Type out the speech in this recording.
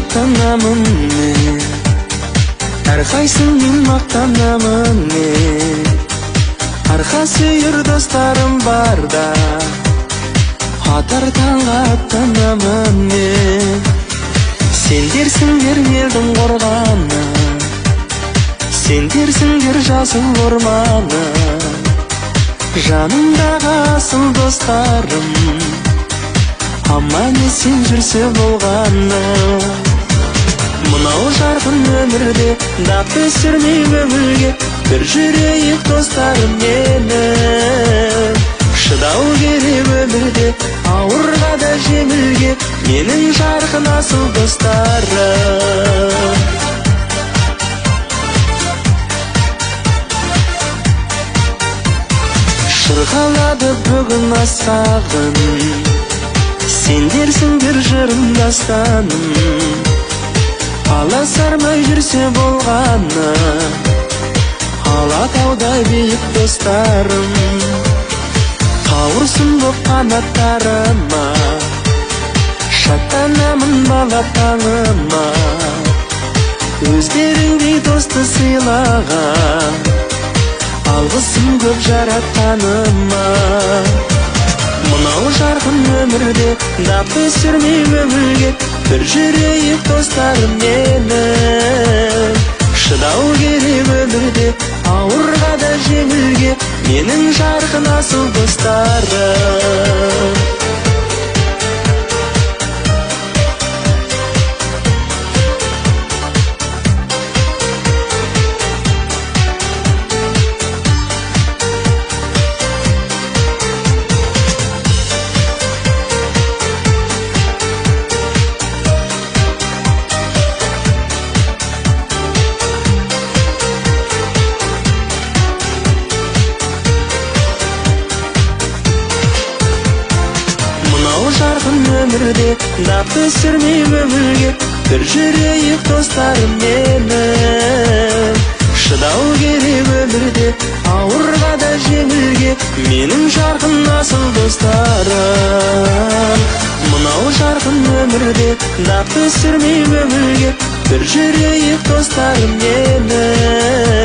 мақтанамын мен, әрқайсың мен мақтанамын мен. Арқа сүйер достарым барда, атар таңға аттанамын мен. Сендерсіңдер елдің қорғаны, сендерсіңдер жасыл орманы, жанымдағы асыл достарым, аман есен жүрсе болғаны. Мынау жарқын өмірде дақ түсірмей көңілге, бір жүрейік достарым менің. Шыдау керек өмірде, ауырға да жеңілге, менің жарқын асыл достарым. Шырқалады бүгін асқағын, сендерсіңдер жырым дастаным. Аласармай жүрсе болғаны, алатаудай биік достарым. Қауырсын боп қанаттарыма, шаттанамын бала таңыма. Өздеріңдей досты сыйлаған, алғысым көп жаратқаныма. Мынау жарқын өмірде дақ түсірмей көңілге, бір жүрейік достарым менің. Шыдау керек өмірде, ауырға да жеңілге, менің жарқын асыл достарым. Жарқын өмірде дақ түсірмей көңілге, бір жүрейік достарым менің. Шыдау керек өмірде, ауырға да жеңілге, менің жарқын асыл достарым. Мынау жарқын өмірде дақ түсірмей көңілге, бір жүрейік достарым менің.